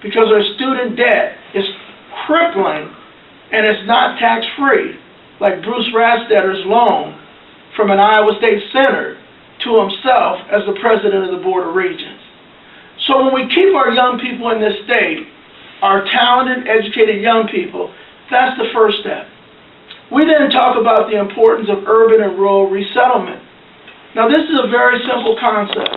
because our student debt is crippling and it's not tax-free, like Bruce Rastetter's loan from an Iowa State senator to himself as the president of the Board of Regents. So when we keep our young people in this state, our talented, educated young people, that's the first step. We then talk about the importance of urban and rural resettlement. Now this is a very simple concept.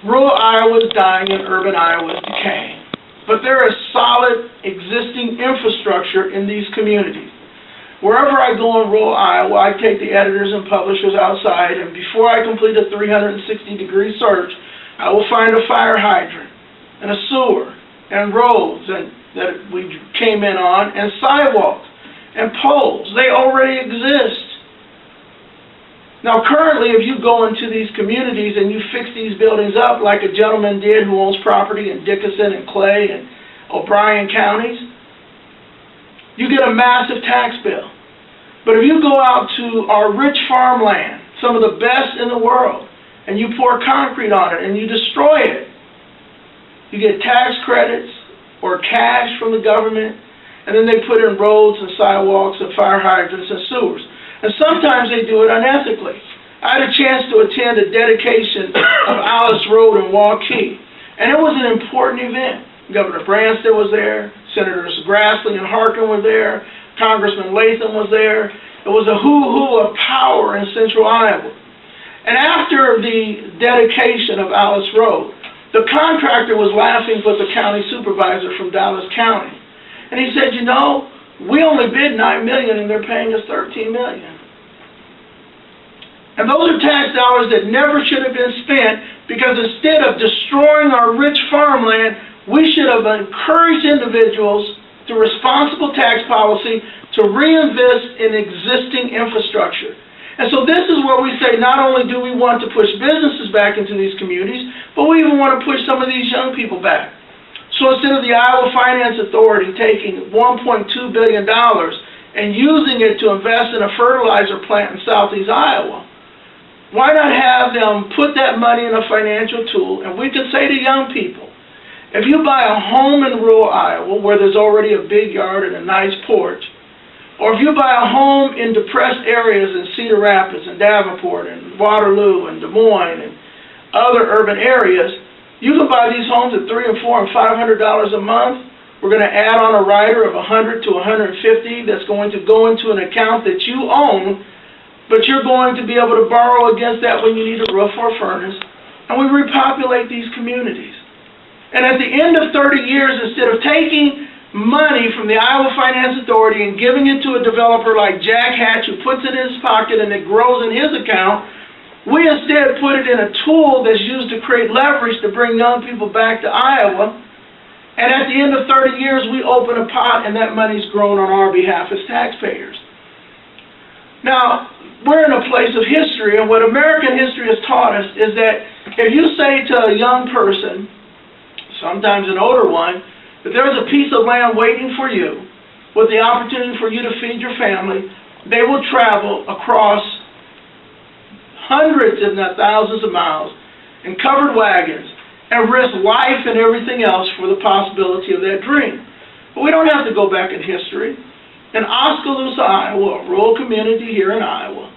Rural Iowa is dying and urban Iowa is decaying. But there is solid existing infrastructure in these communities. Wherever I go in rural Iowa, I take the editors and publishers outside, and before I complete a 360-degree search, I will find a fire hydrant and a sewer and roads that we came in on, and sidewalks and poles. They already exist. Now currently, if you go into these communities and you fix these buildings up like a gentleman did who owns property in Dickinson and Clay and O'Brien counties, you get a massive tax bill. But if you go out to our rich farmland, some of the best in the world, and you pour concrete on it and you destroy it, you get tax credits or cash from the government, and then they put in roads and sidewalks and fire hydrants and sewers. And sometimes they do it unethically. I had a chance to attend a dedication of Alice Road in Waukee, and it was an important event. Governor Branstad was there, Senators Grassley and Harkin were there, Congressman Latham was there. It was a who-who of power in central Iowa. And after the dedication of Alice Road, the contractor was laughing with the county supervisor from Dallas County. And he said, you know, we only bid $9 million and they're paying us $13 million. And those are tax dollars that never should have been spent, because instead of destroying our rich farmland, we should have encouraged individuals through responsible tax policy to reinvest in existing infrastructure. And so this is where we say not only do we want to push businesses back into these communities, but we even want to push some of these young people back. So instead of the Iowa Finance Authority taking $1.2 billion and using it to invest in a fertilizer plant in southeast Iowa, why not have them put that money in a financial tool? And we could say to young people, if you buy a home in rural Iowa where there's already a big yard and a nice porch, or if you buy a home in depressed areas in Cedar Rapids and Davenport and Waterloo and Des Moines and other urban areas, you can buy these homes at $300 and $400 and $500 a month. We're going to add on a rider of $100 to $150 that's going to go into an account that you own, but you're going to be able to borrow against that when you need a roof or a furnace. And we repopulate these communities. And at the end of 30 years, instead of taking money from the Iowa Finance Authority and giving it to a developer like Jack Hatch, who puts it in his pocket and it grows in his account, we instead put it in a tool that's used to create leverage to bring young people back to Iowa. And at the end of 30 years, we open a pot and that money's grown on our behalf as taxpayers. Now, we're in a place of history, and what American history has taught us is that if you say to a young person, sometimes an older one, that there's a piece of land waiting for you with the opportunity for you to feed your family, they will travel across hundreds, if not thousands of miles in covered wagons and risk life and everything else for the possibility of that dream. But we don't have to go back in history. In Oskaloosa, Iowa, a rural community here in Iowa,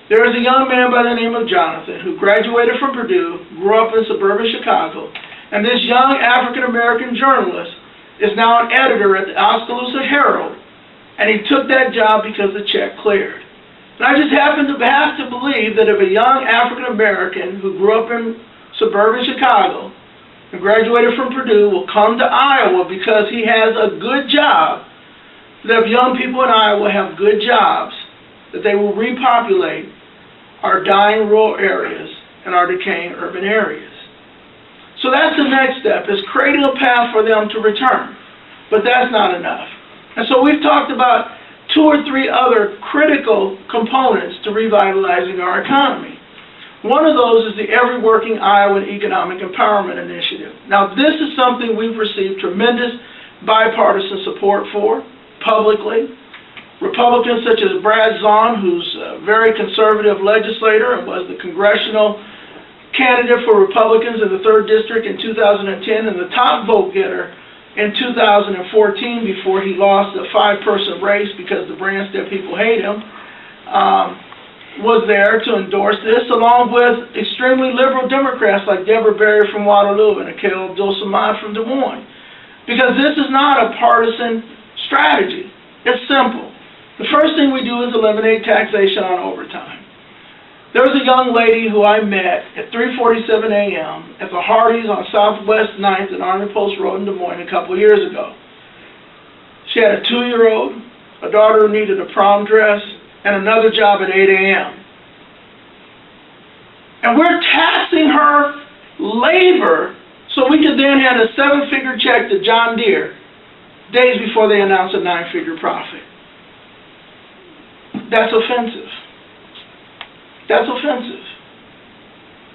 there is a young man by the name of Jonathan who graduated from Purdue, grew up in suburban Chicago, and this young African-American journalist is now an editor at the Oskaloosa Herald, and he took that job because the check cleared. And I just happen to have to believe that if a young African-American who grew up in suburban Chicago and graduated from Purdue will come to Iowa because he has a good job, that if young people in Iowa have good jobs, that they will repopulate our dying rural areas and our decaying urban areas. So that's the next step, is creating a path for them to return. But that's not enough. And so we've talked about 2 or 3 other critical components to revitalizing our economy. One of those is the Every Working Iowan Economic Empowerment Initiative. Now, this is something we've received tremendous bipartisan support for, publicly. Republicans such as Brad Zahn, who's a very conservative legislator and was the congressional candidate for Republicans in the 3rd District in 2010 and the top vote getter in 2014 before he lost a 5-person race because the Branstad people hate him, was there to endorse this, along with extremely liberal Democrats like Deborah Berry from Waterloo and Akhil Abdul-Samad from Des Moines. Because this is not a partisan strategy. It's simple. The first thing we do is eliminate taxation on overtime. There was a young lady who I met at 3:47 a.m. at the Hardee's on Southwest 9th and Army Post Road in Des Moines a couple years ago. She had a 2-year-old, a daughter who needed a prom dress, and another job at 8 a.m. And we're taxing her labor so we could then hand a 7-figure check to John Deere days before they announce a 9-figure profit. That's offensive. That's offensive.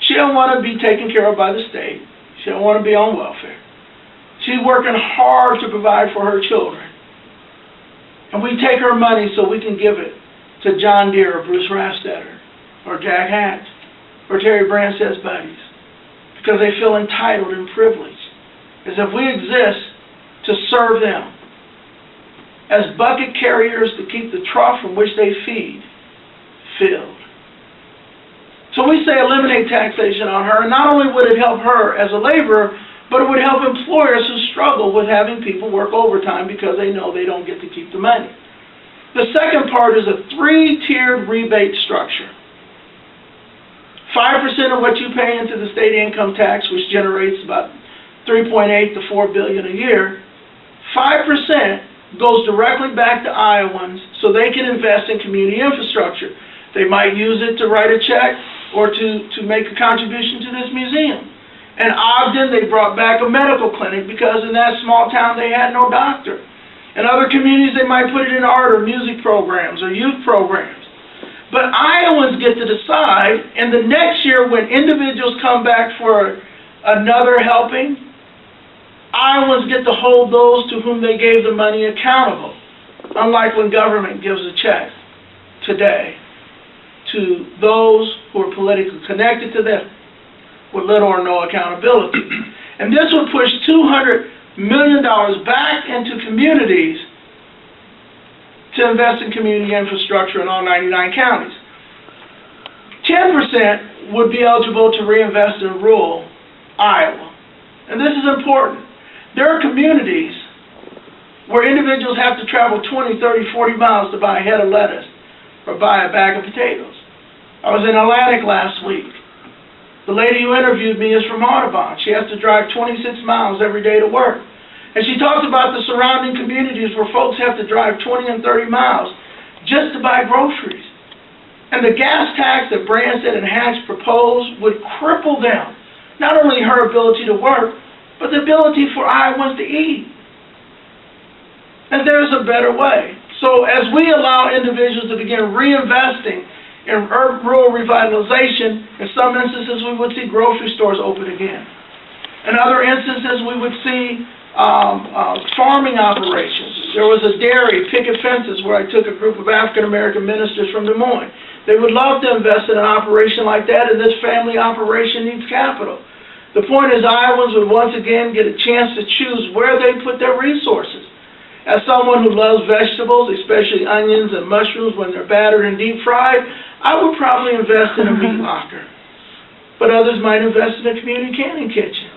She don't want to be taken care of by the state. She don't want to be on welfare. She's working hard to provide for her children. And we take her money so we can give it to John Deere or Bruce Rastetter or Jack Hatch or Terry Branstad's buddies because they feel entitled and privileged, as if we exist to serve them as bucket carriers to keep the trough from which they feed filled. So we say eliminate taxation on her, and not only would it help her as a laborer, but it would help employers who struggle with having people work overtime because they know they don't get to keep the money. The second part is a 3-tiered rebate structure. 5% of what you pay into the state income tax, which generates about $3.8 to $4 billion a year, 5% goes directly back to Iowans so they can invest in community infrastructure. They might use it to write a check or to make a contribution to this museum. In Ogden, they brought back a medical clinic because in that small town they had no doctor. In other communities, they might put it in art or music programs or youth programs. But Iowans get to decide, and the next year when individuals come back for another helping, Iowans get to hold those to whom they gave the money accountable, unlike when government gives a check today to those who are politically connected to them with little or no accountability. And this would push $200 million back into communities to invest in community infrastructure in all 99 counties. 10% would be eligible to reinvest in rural Iowa. And this is important. There are communities where individuals have to travel 20, 30, 40 miles to buy a head of lettuce or buy a bag of potatoes. I was in Atlantic last week. The lady who interviewed me is from Audubon. She has to drive 26 miles every day to work. And she talks about the surrounding communities where folks have to drive 20 and 30 miles just to buy groceries. And the gas tax that Branstad and Hatch proposed would cripple them, not only her ability to work, but the ability for Iowans to eat. And there's a better way. So as we allow individuals to begin reinvesting in rural revitalization, in some instances we would see grocery stores open again. In other instances we would see farming operations. There was a dairy, picket fences, where I took a group of African-American ministers from Des Moines. They would love to invest in an operation like that, and this family operation needs capital. The point is Iowans would once again get a chance to choose where they put their resources. As someone who loves vegetables, especially onions and mushrooms when they're battered and deep fried, I would probably invest in a meat locker. But others might invest in a community canning kitchen.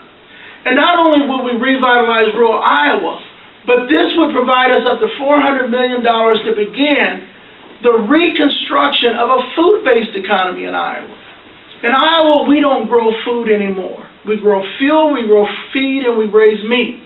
And not only will we revitalize rural Iowa, but this would provide us up to $400 million to begin the reconstruction of a food-based economy in Iowa. In Iowa, we don't grow food anymore. We grow fuel, we grow feed, and we raise meat.